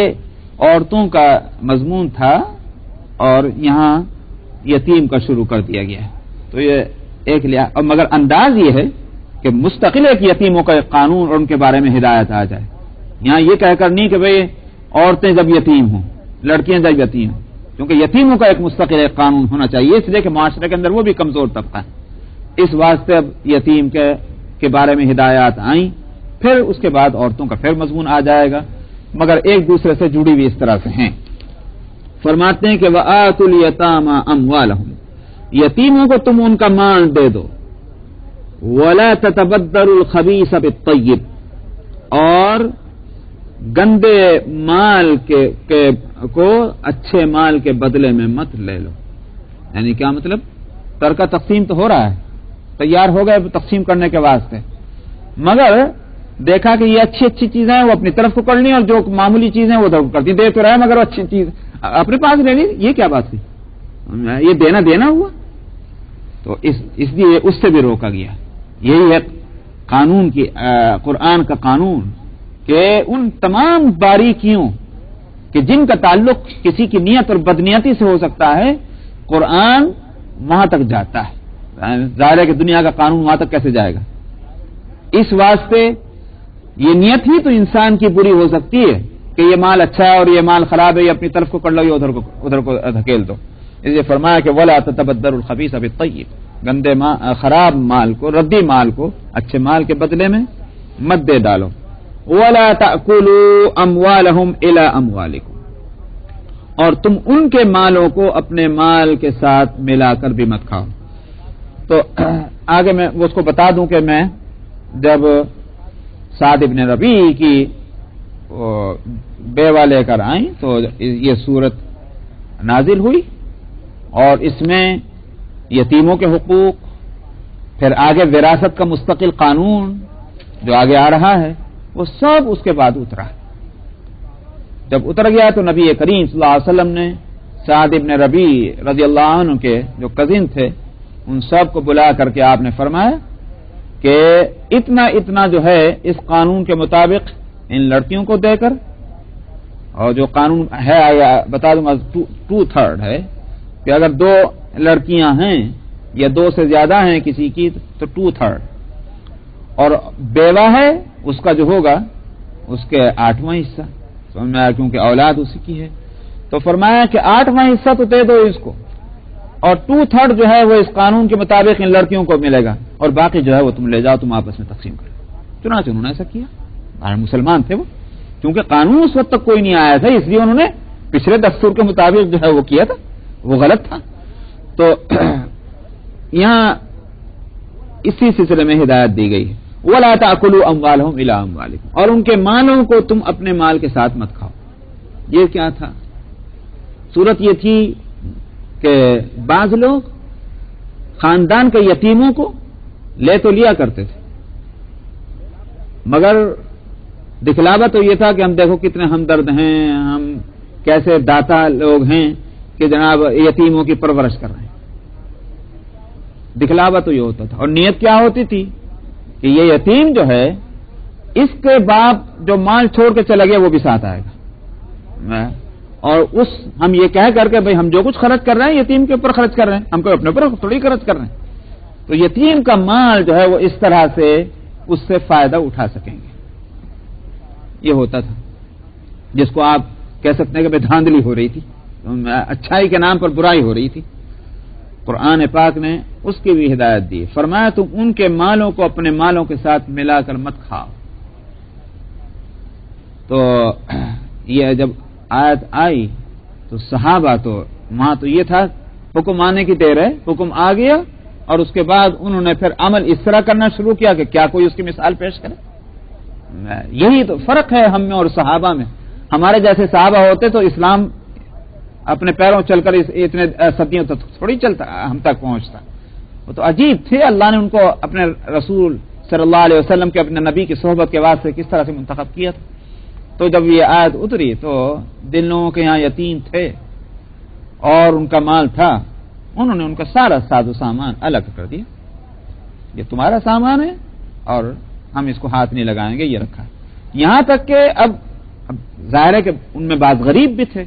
عورتوں کا مضمون تھا اور یہاں یتیم کا شروع کر دیا گیا ہے. تو یہ ایک لیا، مگر انداز یہ ہے کہ مستقل ایک یتیموں کا ایک قانون اور ان کے بارے میں ہدایت آ جائے. یہاں یہ کہہ کر نہیں کہ بھئی عورتیں جب یتیم ہوں، لڑکیاں جب یتیم ہوں، کیونکہ یتیموں کا ایک مستقل ایک قانون ہونا چاہیے، اس لیے کہ معاشرے کے اندر وہ بھی کمزور طبقہ ہے. اس واسطے اب یتیم کے بارے میں ہدایات آئیں، پھر اس کے بعد عورتوں کا پھر مضمون آ جائے گا، مگر ایک دوسرے سے جڑی ہوئی اس طرح سے ہیں. فرماتے ہیں کہ وَآتُوا الْيَتَامَىٰ أَمْوَالَهُمْ، یتیموں کو تم ان کا مال دے دو، وَلَا تَتَبَدَّلُوا الْخَبِيثَ بِالطَّيِّبِ، اور گندے مال کو اچھے مال کے بدلے میں مت لے لو. یعنی کیا مطلب؟ ترکہ تقسیم تو ہو رہا ہے، تیار ہو گئے تقسیم کرنے کے واسطے، مگر دیکھا کہ یہ اچھی اچھی چیزیں ہیں وہ اپنی طرف کو کر لی اور جو معمولی چیزیں وہ ادھر کو کرتی، دے تو رہے مگر اچھی چیز اپنے پاس لے لی. یہ کیا بات تھی؟ یہ دینا ہوا. تو اس لیے اس سے بھی روکا گیا. یہی ہے قانون کی قرآن کا قانون کہ ان تمام باریکیوں کہ جن کا تعلق کسی کی نیت اور بدنیتی سے ہو سکتا ہے، قرآن وہاں تک جاتا ہے. ظاہر ہے کہ دنیا کا قانون وہاں تک کیسے جائے گا. اس واسطے یہ نیت ہی تو انسان کی بری ہو سکتی ہے کہ یہ مال اچھا ہے اور یہ مال خراب ہے، یہ اپنی طرف کو کر لو، یہ ادھر کو دھکیل دو. اس لیے فرمایا کہ وَلَا تَتَبَدَّلُوا الْخَبِيثَ بِالطَّيِّبِ، گندے خراب مال کو، ردی مال کو اچھے مال کے بدلے میں مت دے ڈالو. وَلَا تَأْكُلُوا أَمْوَالَهُمْ إِلَىٰ أَمْوَالِكُمْ، اور تم ان کے مالوں کو اپنے مال کے ساتھ ملا کر بھی مت کھاؤ. تو آگے میں اس کو بتا دوں کہ میں جب سعد ابن ربیع کی بیوہ لے کر آئیں تو یہ صورت نازل ہوئی، اور اس میں یتیموں کے حقوق، پھر آگے وراثت کا مستقل قانون جو آگے آ رہا ہے وہ سب اس کے بعد اترا. جب اتر گیا تو نبی کریم صلی اللہ علیہ وسلم نے سعد ابن ربیع رضی اللہ عنہ کے جو کزن تھے ان سب کو بلا کر کے آپ نے فرمایا کہ اتنا جو ہے اس قانون کے مطابق ان لڑکیوں کو دے کر، اور جو قانون ہے بتا دوں گا 2/3 ہے کہ اگر 2 لڑکیاں ہیں یا 2 سے زیادہ ہیں کسی کی تو 2/3، اور بیوہ ہے اس کا جو ہوگا اس کے 8واں حصہ، سمجھ میں آیا، کیونکہ اولاد اسی کی ہے. تو فرمایا کہ 8واں حصہ تو دے دو اس کو، اور 2/3 جو ہے وہ اس قانون کے مطابق ان لڑکیوں کو ملے گا، اور باقی جو ہے وہ تم لے جاؤ، تم آپس میں تقسیم کرو. چنانچہ انہوں نے ایسا کیا. مسلمان تھے وہ، کیونکہ قانون اس وقت تک کوئی نہیں آیا تھا، اس لیے انہوں نے پچھلے دستور کے مطابق جو ہے وہ کیا تھا، وہ غلط تھا. تو یہاں اسی سلسلے میں ہدایت دی گئی ہے وَلَا تَأْكُلُوا أَمْوَالَهُمْ إِلَىٰ أَمْوَالِكُمْ، اور ان کے مالوں کو تم اپنے مال کے ساتھ مت کھاؤ. یہ کیا تھا؟ صورت یہ تھی کہ بعض لوگ خاندان کے یتیموں کو لے تو لیا کرتے تھے، مگر دکھلاوا تو یہ تھا کہ ہم دیکھو کتنے ہمدرد ہیں، ہم کیسے داتا لوگ ہیں کہ جناب یتیموں کی پرورش کر رہے ہیں. دکھلاوا تو یہ ہوتا تھا، اور نیت کیا ہوتی تھی کہ یہ یتیم جو ہے اس کے باپ جو مال چھوڑ کے چلا گیا وہ بھی ساتھ آئے گا، اور ہم یہ کہہ کر کے بھئی ہم جو کچھ خرچ کر رہے ہیں یتیم کے اوپر خرچ کر رہے ہیں، ہم کو اپنے اوپر تھوڑی خرچ کر رہے ہیں. تو یتیم کا مال جو ہے وہ اس طرح سے اس سے فائدہ اٹھا سکیں گے. یہ ہوتا تھا جس کو آپ کہہ سکتے ہیں کہ بھئی دھاندلی ہو رہی تھی، اچھائی کے نام پر برائی ہو رہی تھی. قرآن پاک نے اس کی بھی ہدایت دی، فرمایا تم ان کے مالوں کو اپنے مالوں کے ساتھ ملا کر مت کھاؤ. تو یہ جب آیت آئی تو صحابہ تو وہاں تو یہ تھا حکم آنے کی دیر ہے، حکم آ گیا اور اس کے بعد انہوں نے پھر عمل اس طرح کرنا شروع کیا کہ کیا کوئی اس کی مثال پیش کرے؟ یہی تو فرق ہے ہم میں اور صحابہ میں. ہمارے جیسے صحابہ ہوتے تو اسلام اپنے پیروں چل کر اتنے صدیوں تک تھوڑی چلتا ہم تک پہنچتا. وہ تو عجیب تھے، اللہ نے ان کو اپنے رسول صلی اللہ علیہ وسلم کے اپنے نبی کی صحبت کے واسطے کس طرح سے منتخب کیا تھا. تو جب یہ آیت اتری تو جن لوگوں کے یہاں یتیم تھے اور ان کا مال تھا انہوں نے ان کا سارا ساز و سامان الگ کر دیا. یہ تمہارا سامان ہے اور ہم اس کو ہاتھ نہیں لگائیں گے، یہ رکھا ہے. یہاں تک کہ اب ظاہر ہے کہ ان میں بعض غریب بھی تھے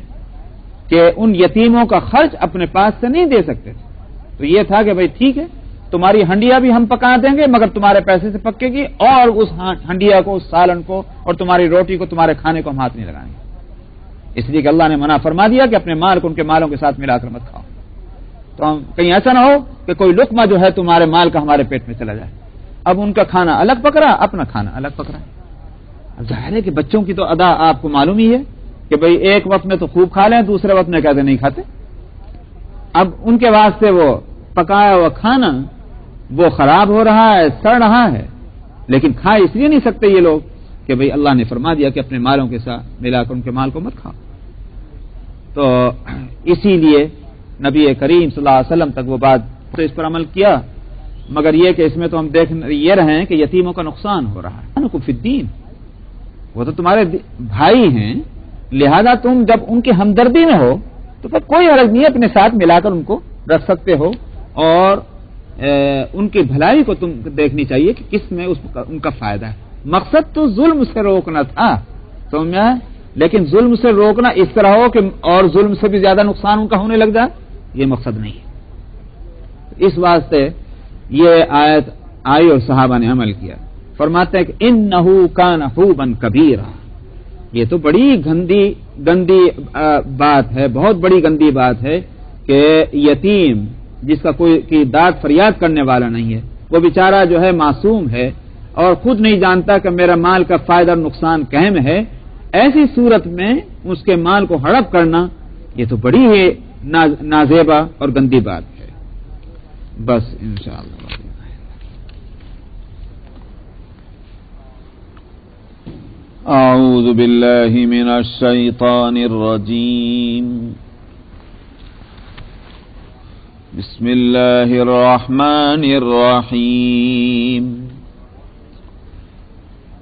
کہ ان یتیموں کا خرچ اپنے پاس سے نہیں دے سکتے تھے. تو یہ تھا کہ بھئی ٹھیک ہے تمہاری ہنڈیا بھی ہم پکا دیں گے مگر تمہارے پیسے سے پکے گی، اور اس ہنڈیا کو، اس سالن کو اور تمہاری روٹی کو، تمہارے کھانے کو ہم ہاتھ نہیں لگائیں گے. اس لیے کہ اللہ نے منع فرما دیا کہ اپنے مال کو ان کے مالوں کے ساتھ ملا کر مت کھاؤ. تو کہیں ایسا نہ ہو کہ کوئی لقمہ جو ہے تمہارے مال کا ہمارے پیٹ میں چلا جائے. اب ان کا کھانا الگ پکڑا، اپنا کھانا الگ پکڑا. ظاہر ہے کہ بچوں کی تو ادا آپ کو معلوم ہی ہے کہ بھئی ایک وقت میں تو خوب کھا لیں، دوسرے وقت میں کہتے نہیں کھاتے. اب ان کے واسطے وہ پکایا ہوا کھانا وہ خراب ہو رہا ہے، سڑ رہا ہے، لیکن کھا اس لیے نہیں سکتے یہ لوگ کہ بھئی اللہ نے فرما دیا کہ اپنے مالوں کے ساتھ ملا کر ان کے مال کو مت کھاؤ. تو اسی لیے نبی کریم صلی اللہ علیہ وسلم تک وہ بات تو اس پر عمل کیا، مگر یہ کہ اس میں تو ہم دیکھ یہ رہے ہیں کہ یتیموں کا نقصان ہو رہا ہے. فی الدین، وہ تو تمہارے بھائی ہیں، لہذا تم جب ان کی ہمدردی میں ہو تو پھر کوئی حرج نہیں، اپنے ساتھ ملا کر ان کو رکھ سکتے ہو اور ان کی بھلائی کو تم دیکھنی چاہیے کہ کس میں ان کا فائدہ ہے. مقصد تو ظلم سے روکنا تھا، سمجھا؟ لیکن ظلم سے روکنا اس طرح ہو کہ اور ظلم سے بھی زیادہ نقصان ان کا ہونے لگ جائے، یہ مقصد نہیں ہے. اس واسطے یہ آیت آئی اور صحابہ نے عمل کیا. فرماتے ہیں کہ انہو کان حوبا کبیرا. یہ تو بڑی گندی بات ہے، بہت بڑی گندی بات ہے کہ یتیم جس کا کوئی کی داد فریاد کرنے والا نہیں ہے، وہ بیچارہ جو ہے معصوم ہے اور خود نہیں جانتا کہ میرا مال کا فائدہ اور نقصان کہم ہے، ایسی صورت میں اس کے مال کو ہڑپ کرنا یہ تو بڑی ہی نازیبا اور گندی بات ہے. بس انشاءاللہ. اعوذ باللہ من الشیطان الرجیم. بسم اللہ الرحمن الرحیم.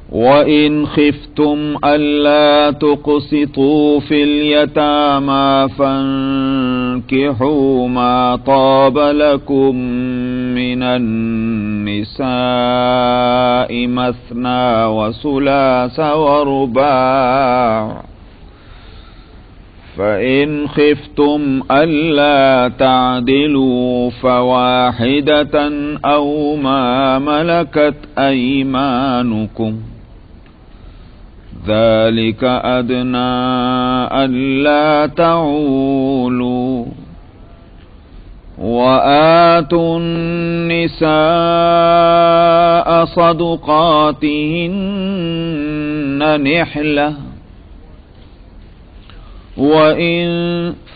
وَإِنْ خِفْتُمْ أَلَّا تُقْسِطُوا فِي الْيَتَامَى فَانكِحُوا مَا طَابَ لَكُم مِّنَ النِّسَاءِ مَثْنَىٰ وَثُلَاثَ وَرُبَاعَ. فَإِنْ خِفْتُمْ أَلَّا تَعْدِلُوا فَوَاحِدَةً أَوْ مَا مَلَكَتْ أَيْمَانُكُمْ ذَلِكَ أَدْنَىٰ أَلَّا تَعُولُوا. وَآتُوا النِّسَاءَ صَدُقَاتِهِنَّ نِحْلَةً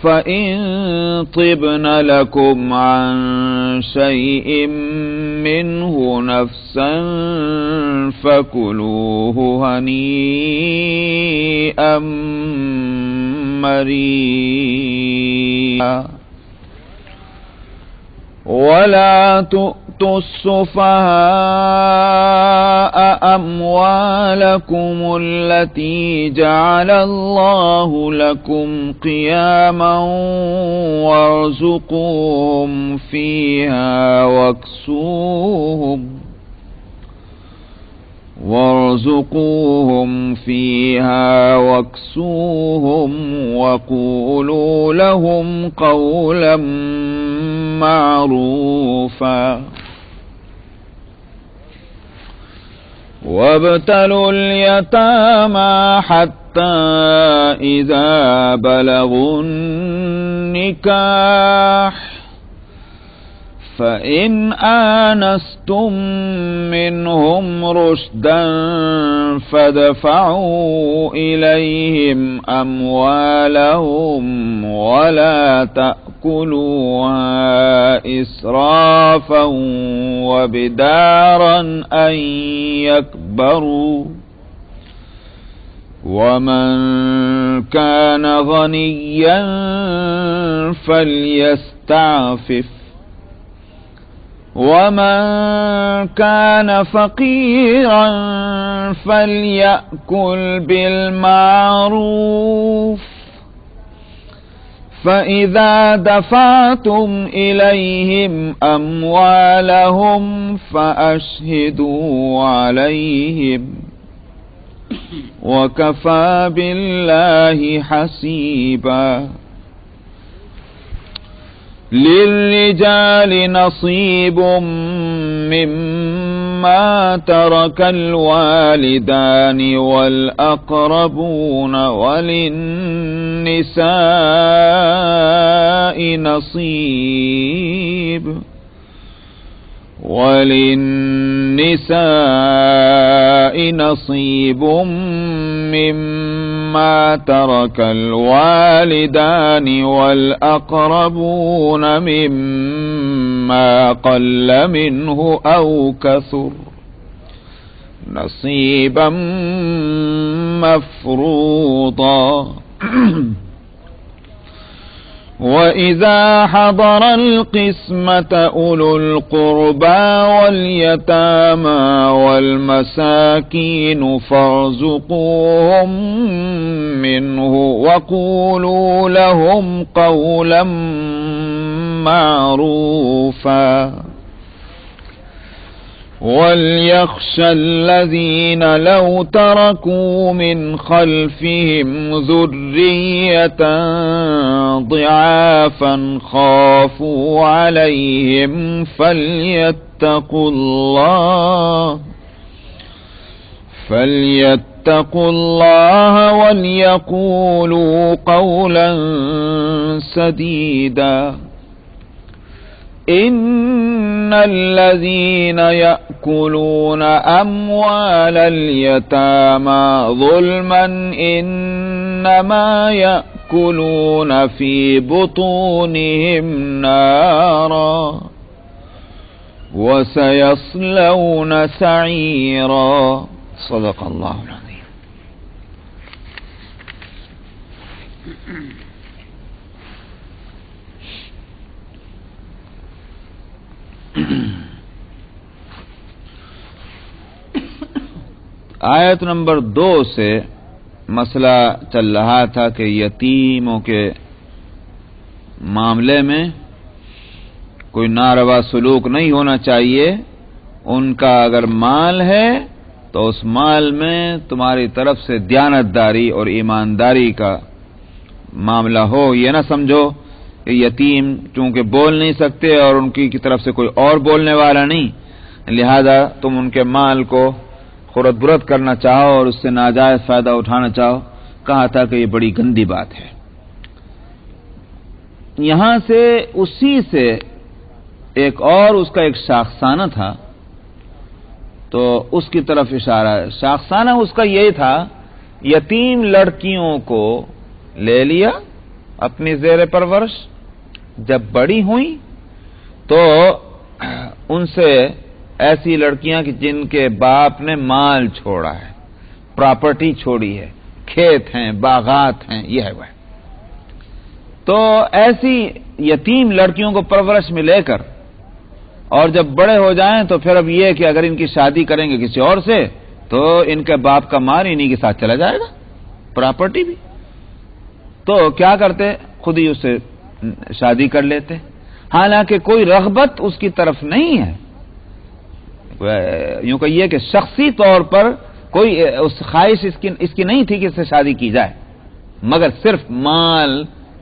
فَإِن طِبْنَ لَكُمْ عَن شَيْءٍ مِّنْهُ نَفْسًا فَكُلُوهُ هَنِيئًا مَّرِيئًا. وَلَا تُؤْتُوا السُّفَهَاءَ أَمْوَالَكُمُ الَّتِي جَعَلَ اللَّهُ لَكُمْ قِيَامًا وَارْزُقُوهُمْ فِيهَا وَاكْسُوهُمْ وَقُولُوا لَهُمْ قَوْلًا معروفا. وابتلوا اليتامى حتى إذا بلغوا النكاح فإن آنستم منهم رشدا فادفعوا إليهم أموالهم ولا تأكلوها إسرافا وبدارا أن يكبروا ومن كان غنيا فليستعفف ومن كان فقيرا فليأكل بالمعروف فإذا دفعتم إليهم أموالهم فأشهدوا عليهم وكفى بالله حسيبا. للرجال نصيب مما ترك الوالدان والأقربون وللنساء نصيب مما ترك الوالدان والأقربون مما قل منه أو كثر نصيبا مفروضا. وإذا حضر القسمة أولو القربى واليتامى والمساكين فارزقوهم منه وقولوا لهم قولا معروفا. وليخشى الذين لو تركوا من خلفهم ذرية ضعافا خافوا عليهم فليتقوا الله وليقولوا قولا سديدا. إن الذين يأكلون أموال اليتامى ظلما إنما يأكلون في بطونهم نارا وسيصلون سعيرا. صدق الله العظيم. آیت نمبر 2 سے مسئلہ چل رہا تھا کہ یتیموں کے معاملے میں کوئی ناروا سلوک نہیں ہونا چاہیے. ان کا اگر مال ہے تو اس مال میں تمہاری طرف سے دیانتداری اور ایمانداری کا معاملہ ہو. یہ نہ سمجھو کہ یتیم چونکہ بول نہیں سکتے اور ان کی طرف سے کوئی اور بولنے والا نہیں، لہذا تم ان کے مال کو خورد برد کرنا چاہو اور اس سے ناجائز فائدہ اٹھانا چاہو. کہا تھا کہ یہ بڑی گندی بات ہے. یہاں سے اسی سے ایک اور اس کا ایک شاخسانہ تھا تو اس کی طرف اشارہ ہے. شاخسانہ اس کا یہی تھا، یتیم لڑکیوں کو لے لیا اپنی زیر پرورش، جب بڑی ہوئیں تو ان سے ایسی لڑکیاں کہ جن کے باپ نے مال چھوڑا ہے، پراپرٹی چھوڑی ہے، کھیت ہیں، باغات ہیں، یہ ہے وہ، تو ایسی یتیم لڑکیوں کو پرورش میں لے کر اور جب بڑے ہو جائیں تو پھر اب یہ کہ اگر ان کی شادی کریں گے کسی اور سے تو ان کے باپ کا مال انہی کے ساتھ چلا جائے گا، پراپرٹی بھی. تو کیا کرتے؟ خود ہی اس سے شادی کر لیتے، حالانکہ کوئی رغبت اس کی طرف نہیں ہے. یوں کہیے کہ شخصی طور پر کوئی اس خواہش اس کی نہیں تھی کہ اس سے شادی کی جائے، مگر صرف مال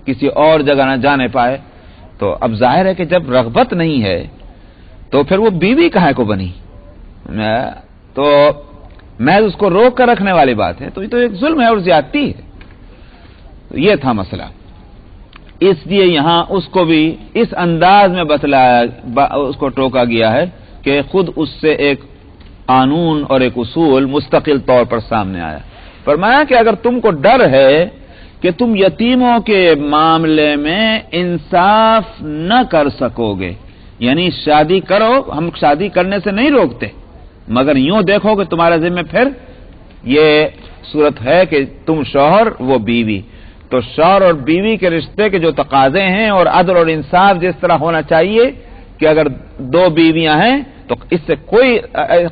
کسی اور جگہ نہ جانے پائے. تو اب ظاہر ہے کہ جب رغبت نہیں ہے تو پھر وہ بیوی کہاں کو بنی؟ تو محض اس کو روک کر رکھنے والی بات ہے. تو یہ تو ایک ظلم ہے اور زیادتی ہے. یہ تھا مسئلہ. اس لیے یہاں اس کو بھی اس انداز میں بتلایا، اس کو ٹوکا گیا ہے کہ خود اس سے ایک قانون اور ایک اصول مستقل طور پر سامنے آیا۔ فرمایا کہ اگر تم کو ڈر ہے کہ تم یتیموں کے معاملے میں انصاف نہ کر سکو گے، یعنی شادی کرو، ہم شادی کرنے سے نہیں روکتے، مگر یوں دیکھو کہ تمہارے ذمہ پھر یہ صورت ہے کہ تم شوہر وہ بیوی، تو شوہر اور بیوی کے رشتے کے جو تقاضے ہیں اور عدل اور انصاف جس طرح ہونا چاہیے کہ اگر دو بیویاں ہیں تو اس سے کوئی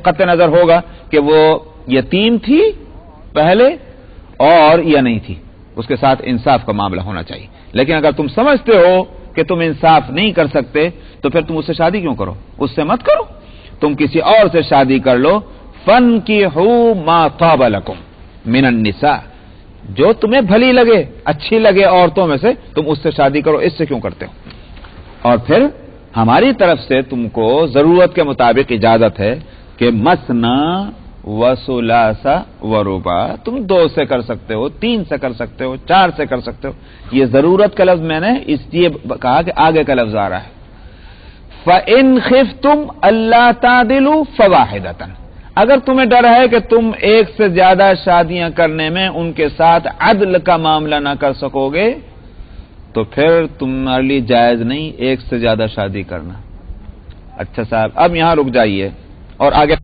قطع نظر ہوگا کہ وہ یتیم تھی پہلے اور یا نہیں تھی، اس کے ساتھ انصاف کا معاملہ ہونا چاہیے۔ لیکن اگر تم سمجھتے ہو کہ تم انصاف نہیں کر سکتے تو پھر تم اس سے شادی کیوں کرو؟ اس سے مت کرو، تم کسی اور سے شادی کر لو۔ فَانْكِحُوا مَا طَابَ لَكُمْ مِنَ النِّسَاءِ، جو تمہیں بھلی لگے، اچھی لگے عورتوں میں سے، تم اس سے شادی کرو، اس سے کیوں کرتے ہو؟ اور پھر ہماری طرف سے تم کو ضرورت کے مطابق اجازت ہے کہ مثنی وثلاث ورباع، تم 2 سے کر سکتے ہو، 3 سے کر سکتے ہو، 4 سے کر سکتے ہو۔ یہ ضرورت کا لفظ میں نے اس لیے کہا کہ آگے کا لفظ آ رہا ہے۔ فَإِنْ خِفْتُمْ أَلَّا تَعْدِلُوا فَوَاحِدَةً، اگر تمہیں ڈر ہے کہ تم ایک سے زیادہ شادیاں کرنے میں ان کے ساتھ عدل کا معاملہ نہ کر سکو گے تو پھر تمہارے لیے جائز نہیں ایک سے زیادہ شادی کرنا۔ اچھا صاحب، اب یہاں رک جائیے اور آگے